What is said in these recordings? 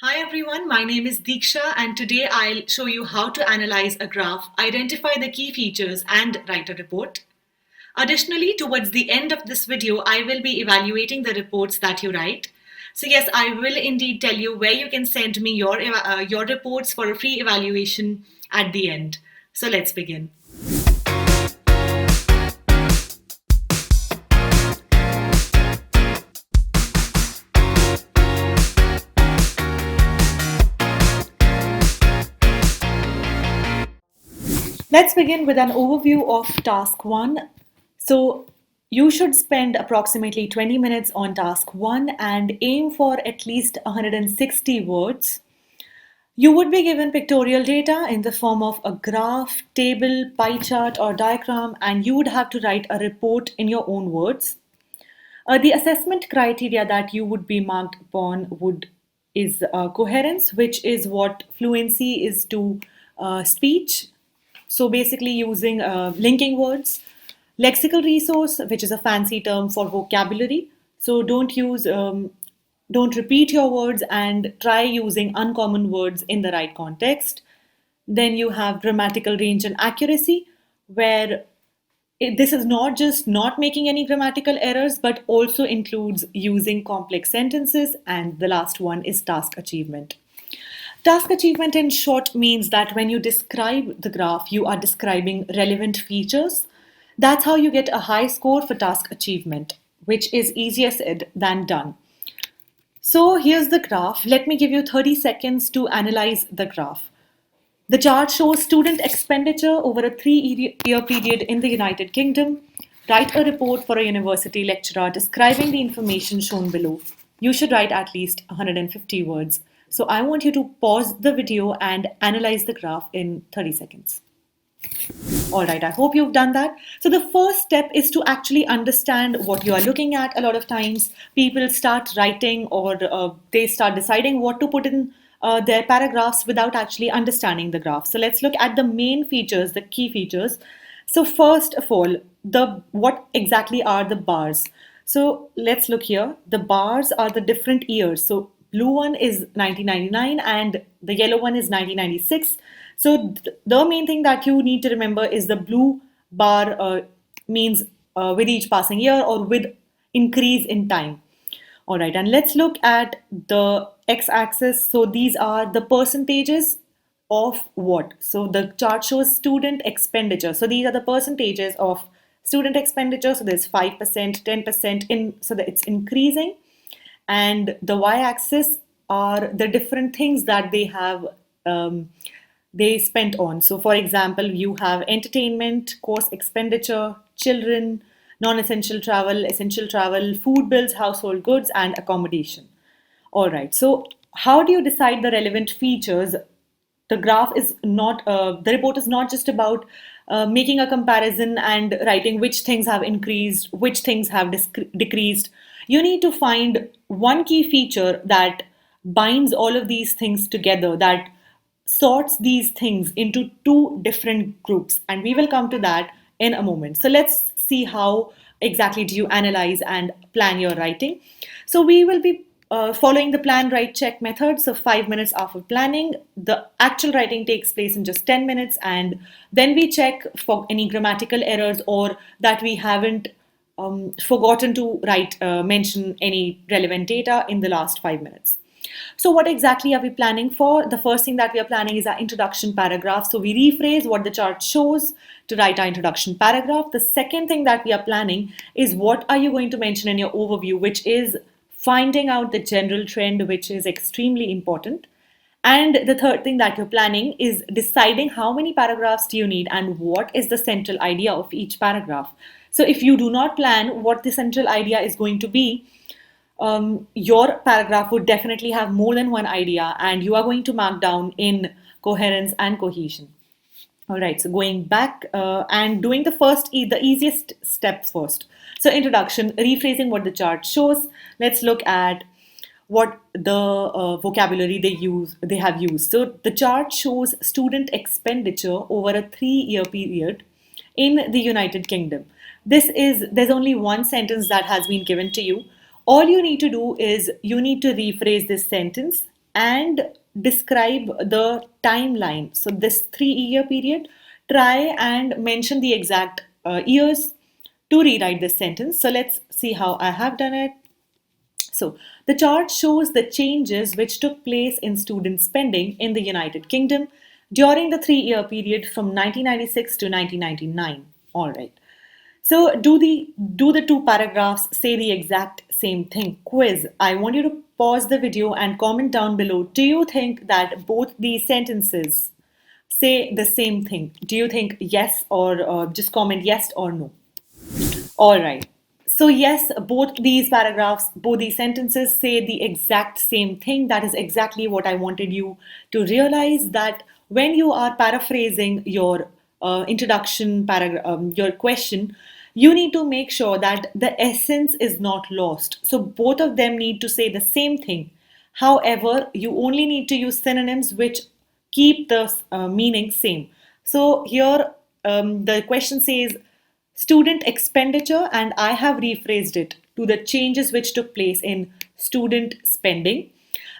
Hi everyone, my name is Deeksha and today I'll show you how to analyze a graph, identify the key features and write a report. Additionally, towards the end of this video, I will be evaluating the reports that you write. So yes, I will indeed tell you where you can send me your reports for a free evaluation at the end. So let's begin. Let's begin with an overview of task 1. So you should spend approximately 20 minutes on task 1 and aim for at least 160 words. You would be given pictorial data in the form of a graph, table, pie chart, or diagram, and you would have to write a report in your own words. The assessment criteria that you would be marked upon is coherence, which is what fluency is to speech. So basically using linking words, lexical resource, which is a fancy term for vocabulary. So don't repeat your words and try using uncommon words in the right context. Then you have grammatical range and accuracy, where this is not just not making any grammatical errors, but also includes using complex sentences. And the last one is task achievement. Task achievement in short means that when you describe the graph, you are describing relevant features. That's how you get a high score for task achievement, which is easier said than done. So here's the graph. Let me give you 30 seconds to analyze the graph. The chart shows student expenditure over a 3-year period in the United Kingdom. Write a report for a university lecturer describing the information shown below. You should write at least 150 words. So I want you to pause the video and analyze the graph in 30 seconds. All right, I hope you've done that. So the first step is to actually understand what you are looking at. A lot of times people start writing or they start deciding what to put in their paragraphs without actually understanding the graph. So let's look at the main features, the key features. So first of all, what exactly are the bars? So let's look here. The bars are the different years. So blue one is 1999 and the yellow one is 1996. So the main thing that you need to remember is the blue bar means with each passing year or with increase in time. All right, and let's look at the x-axis. So these are the percentages of what? So the chart shows student expenditure. So these are the percentages of student expenditure. So there's 5%, 10% so that it's increasing. And the y-axis are the different things that they spent on. So for example, you have entertainment, course expenditure, children, non-essential travel, essential travel, food bills, household goods, and accommodation. All right, so how do you decide the relevant features? The graph is not, the report is not just about making a comparison and writing which things have increased, which things have decreased. You need to find one key feature that binds all of these things together, that sorts these things into two different groups. And we will come to that in a moment. So let's see how exactly do you analyze and plan your writing. So we will be following the plan, write, check method. So 5 minutes after planning, the actual writing takes place in just 10 minutes. And then we check for any grammatical errors or that we haven't forgotten to mention any relevant data in the last 5 minutes. So what exactly are we planning for? The first thing that we are planning is our introduction paragraph. So we rephrase what the chart shows to write our introduction paragraph. The second thing that we are planning is what are you going to mention in your overview, which is finding out the general trend, which is extremely important. And the third thing that you're planning is deciding how many paragraphs do you need and what is the central idea of each paragraph. So if you do not plan what the central idea is going to be, your paragraph would definitely have more than one idea and you are going to mark down in coherence and cohesion. All right, so going back and doing the easiest step first. So introduction, rephrasing what the chart shows. Let's look at what the vocabulary they have used. So the chart shows student expenditure over a 3-year period in the United Kingdom. There's only one sentence that has been given to you. All you need to do is you need to rephrase this sentence and describe the timeline. So this 3 year period, try and mention the exact years to rewrite this sentence. So let's see how I have done it. So, the chart shows the changes which took place in student spending in the United Kingdom during the 3 year period from 1996 to 1999. All right. So, do the two paragraphs say the exact same thing? Quiz. I want you to pause the video and comment down below. Do you think that both these sentences say the same thing? Do you think yes, or just comment yes or no? All right. So, yes, both these paragraphs, both these sentences say the exact same thing. That is exactly what I wanted you to realize, that when you are paraphrasing your introduction paragraph, your question, you need to make sure that the essence is not lost. So, both of them need to say the same thing. However, you only need to use synonyms which keep the meaning same. So, here the question says, student expenditure, and I have rephrased it to the changes which took place in student spending.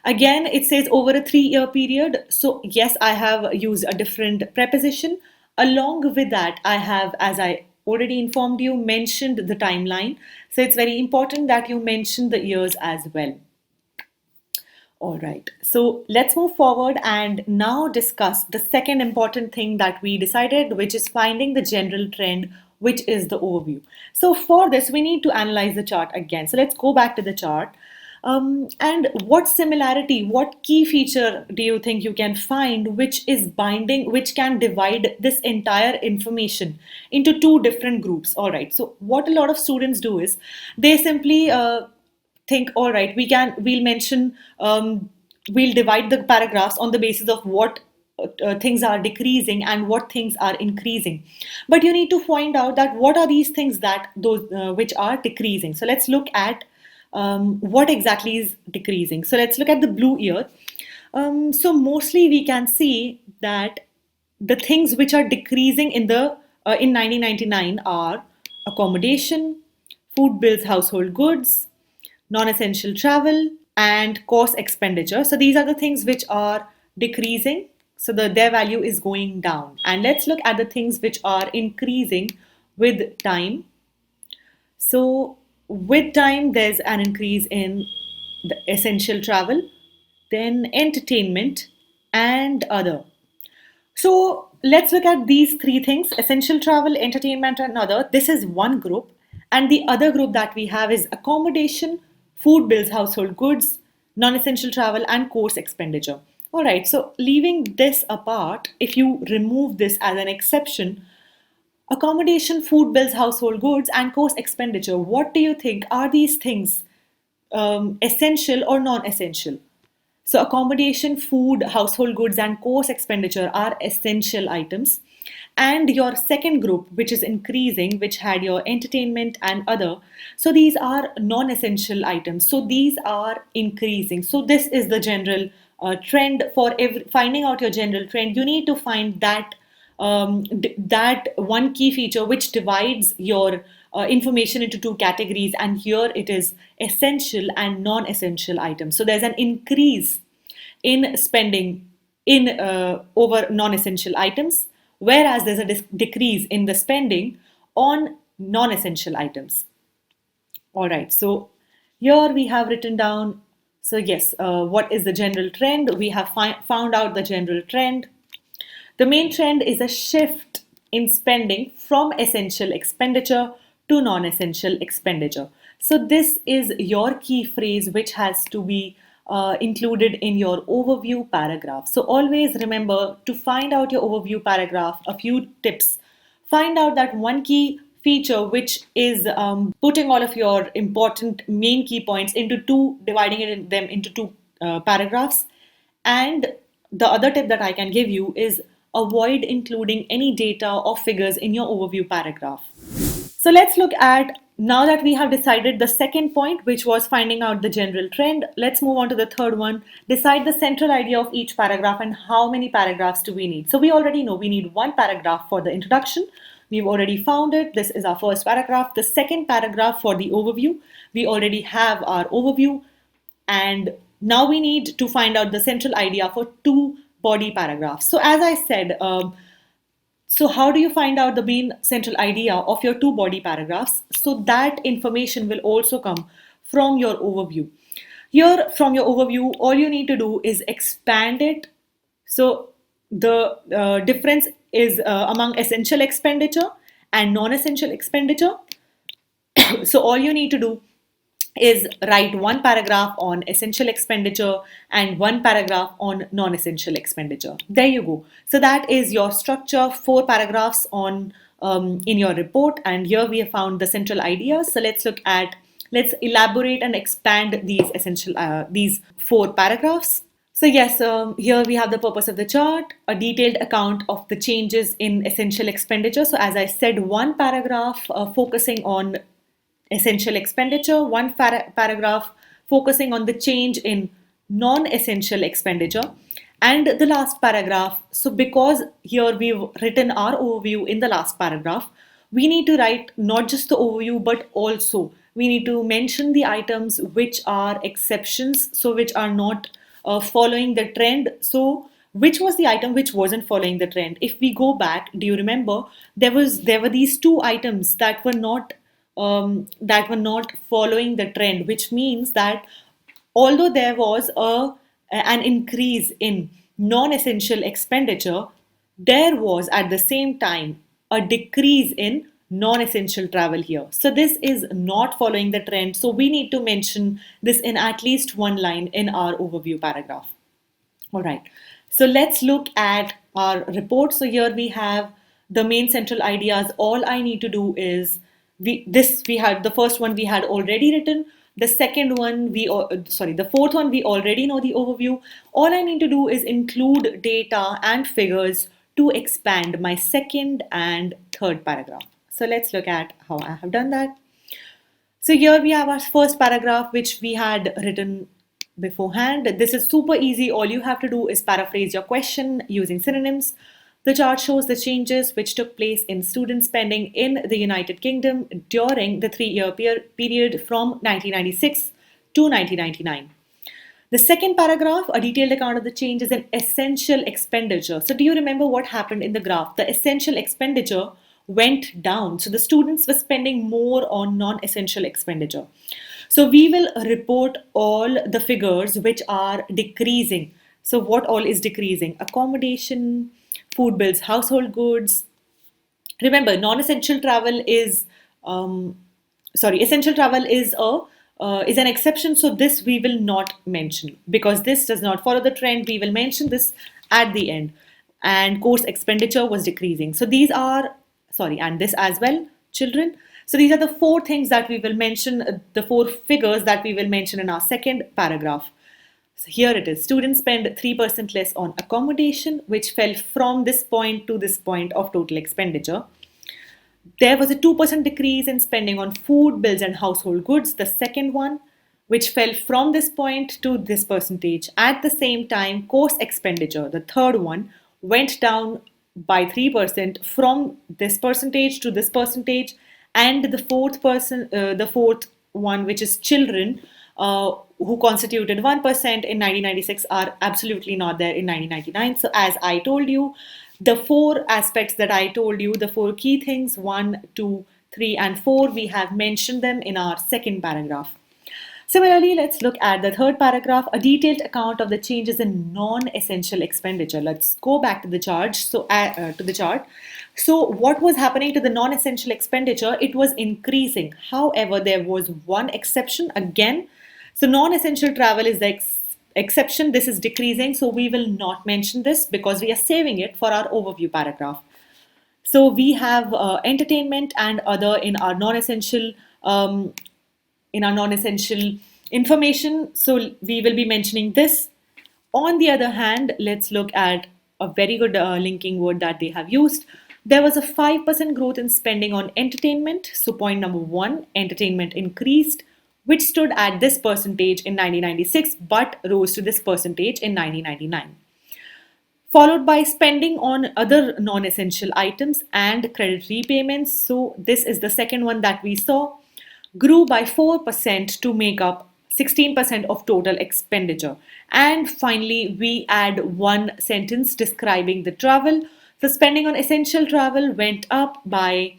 Again, it says over a 3 year period. So, yes, I have used a different preposition. Along with that, I have, as I already informed you, mentioned the timeline. So, it's very important that you mention the years as well. All right, so let's move forward and now discuss the second important thing that we decided, which is finding the general trend, which is the overview. So, for this, we need to analyze the chart again. So, let's go back to the chart. And what similarity, what key feature do you think you can find which is binding, which can divide this entire information into two different groups? All right, so what a lot of students do is they simply think, all right, we'll mention, we'll divide the paragraphs on the basis of what things are decreasing and what things are increasing. But you need to find out that what are these things that those which are decreasing. So let's look at what exactly is decreasing. So let's look at the blue here. So mostly we can see that the things which are decreasing in 1999 are accommodation, food bills, household goods, non-essential travel, and course expenditure. So these are the things which are decreasing. So their value is going down. And let's look at the things which are increasing with time. So with time, there's an increase in the essential travel, then entertainment, and other. So let's look at these three things: essential travel, entertainment, and other. This is one group. And the other group that we have is accommodation, food bills, household goods, non essential travel, and course expenditure. All right, so leaving this apart, if you remove this as an exception, accommodation, food bills, household goods, and course expenditure, what do you think? Are these things essential or non essential? So, accommodation, food, household goods, and course expenditure are essential items. And your second group, which is increasing, which had your entertainment and other, so these are non essential items. So, these are increasing. So, this is the general trend. For finding out your general trend, you need to find that one key feature which divides your information into two categories, and here it is essential and non-essential items. So there's an increase in spending in over non-essential items, whereas there's a decrease in the spending on non-essential items. All right, so here we have written down, so yes, what is the general trend? We have found out the general trend. The main trend is a shift in spending from essential expenditure to non essential expenditure. So, this is your key phrase which has to be included in your overview paragraph. So, always remember to find out your overview paragraph, a few tips. Find out that one key feature which is putting all of your important main key points into two, dividing them into two paragraphs. And the other tip that I can give you is avoid including any data or figures in your overview paragraph. So let's look at, now that we have decided the second point, which was finding out the general trend, let's move on to the third one. Decide the central idea of each paragraph and how many paragraphs do we need. So we already know we need one paragraph for the introduction. We've already found it. This is our first paragraph. The second paragraph for the overview, we already have our overview, and Now we need to find out the central idea for two body paragraphs. So as I said, so how do you find out the main central idea of your two body paragraphs? So that information will also come from your overview. Here, from your overview, all you need to do is expand it. So the difference is among essential expenditure and non-essential expenditure. So all you need to do is write one paragraph on essential expenditure and one paragraph on non-essential expenditure. There you go. So that is your structure, four paragraphs on in your report. And here we have found the central ideas. So let's elaborate and expand these four paragraphs. So yes, here we have the purpose of the chart, a detailed account of the changes in essential expenditure. So as I said, one paragraph focusing on essential expenditure, one paragraph focusing on the change in non-essential expenditure, and the last paragraph. So because here we've written our overview in the last paragraph, we need to write not just the overview, but also we need to mention the items which are exceptions, so which are not following the trend. So which was the item which wasn't following the trend? If we go back, do you remember there were these two items that were not following the trend, which means that although there was an increase in non-essential expenditure, there was at the same time a decrease in non-essential travel here. So this is not following the trend. So we need to mention this in at least one line in our overview paragraph. All right. So let's look at our report. So here we have the main central ideas. All I need to do is we had the first one we had already written. The second one the fourth one we already know the overview. All I need to do is include data and figures to expand my second and third paragraph. So let's look at how I have done that. So here we have our first paragraph, which we had written beforehand. This is super easy. All you have to do is paraphrase your question using synonyms. The chart shows the changes which took place in student spending in the United Kingdom during the 3-year period from 1996 to 1999. The second paragraph, a detailed account of the changes in essential expenditure. So do you remember what happened in the graph? The essential expenditure went down. So the students were spending more on non-essential expenditure. So we will report all the figures which are decreasing. So what all is decreasing? Accommodation, food bills, household goods. Remember, non-essential travel is essential travel is an exception. So this we will not mention because this does not follow the trend. We will mention this at the end. And course expenditure was decreasing. So these are and this as well, children. So these are the four things that we will mention, the four figures that we will mention in our second paragraph. So here it is. Students spend 3% less on accommodation, which fell from this point to this point of total expenditure. There was a 2% decrease in spending on food, bills, and household goods, the second one, which fell from this point to this percentage. At the same time, course expenditure, the third one, went down by 3% from this percentage to this percentage. And the fourth one, which is children, who constituted 1% in 1996, are absolutely not there in 1999. So as I told you, the four aspects that I told you, the four key things, 1, 2, 3, and 4, we have mentioned them in our second paragraph. Similarly, let's look at the third paragraph, a detailed account of the changes in non-essential expenditure. Let's go back to the chart. So what was happening to the non-essential expenditure? It was increasing. However, there was one exception again. So non-essential travel is the exception. This is decreasing. So we will not mention this because we are saving it for our overview paragraph. So we have entertainment and other in our non-essential information. So we will be mentioning this. On the other hand, let's look at a very good linking word that they have used. There was a 5% growth in spending on entertainment. So point number 1, entertainment increased, which stood at this percentage in 1996, but rose to this percentage in 1999. Followed by spending on other non-essential items and credit repayments. So this is the second one that we saw, grew by 4% to make up 16% of total expenditure. And finally, we add one sentence describing the travel. The spending on essential travel went up by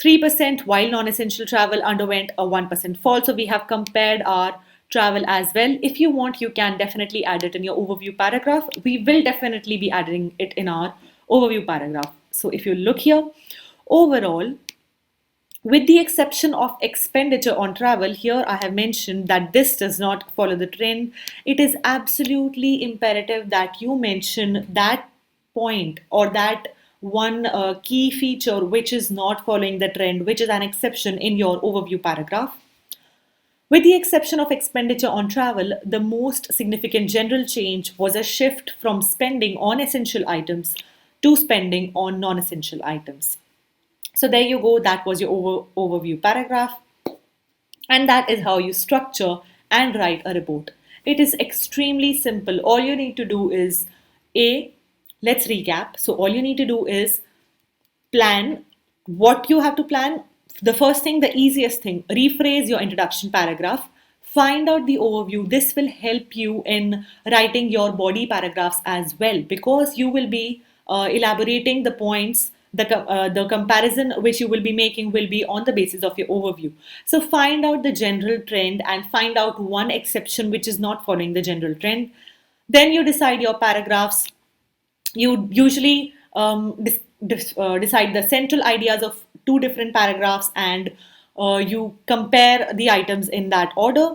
3%, while non-essential travel underwent a 1% fall. So we have compared our travel as well. If you want, you can definitely add it in your overview paragraph. We will definitely be adding it in our overview paragraph. So if you look here, overall, with the exception of expenditure on travel, here I have mentioned that this does not follow the trend. It is absolutely imperative that you mention that point or that one key feature which is not following the trend, which is an exception in your overview paragraph. With the exception of expenditure on travel, the most significant general change was a shift from spending on essential items to spending on non essential items. So there you go, that was your overview paragraph. And that is how you structure and write a report. It is extremely simple. All you need to do is let's recap. So all you need to do is plan what you have to plan. The first thing, the easiest thing, rephrase your introduction paragraph. Find out the overview. This will help you in writing your body paragraphs as well, because you will be elaborating the points. The comparison which you will be making will be on the basis of your overview. So find out the general trend and find out one exception which is not following the general trend. Then you decide your paragraphs. You usually decide the central ideas of two different paragraphs, and you compare the items in that order,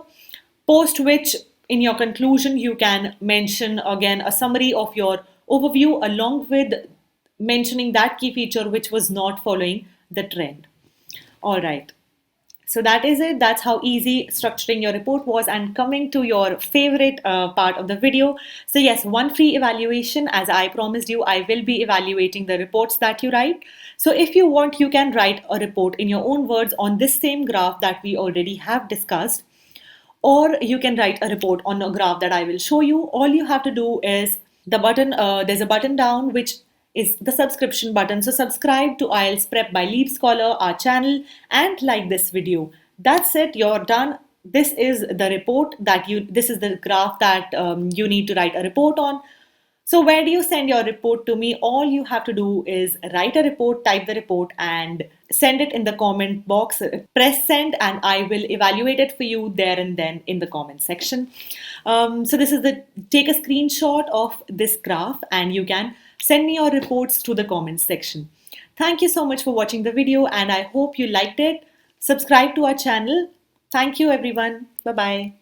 post which in your conclusion you can mention again a summary of your overview along with mentioning that key feature which was not following the trend. All right. So that is it. That's how easy structuring your report was. And coming to your favorite part of the video. So yes, one free evaluation. As I promised you, I will be evaluating the reports that you write. So if you want, you can write a report in your own words on this same graph that we already have discussed. Or you can write a report on a graph that I will show you. All you have to do is there's a button down which is the subscription button. So subscribe to IELTS Prep by LeapScholar, our channel, and like this video. That's it, you're done. This is the report this is the graph that you need to write a report on. So where do you send your report to me? All you have to do is write a report, type the report and send it in the comment box. Press send and I will evaluate it for you there and then in the comment section. So this is take a screenshot of this graph and you can send me your reports to the comments section. Thank you so much for watching the video and I hope you liked it. Subscribe to our channel. Thank you everyone. Bye-bye.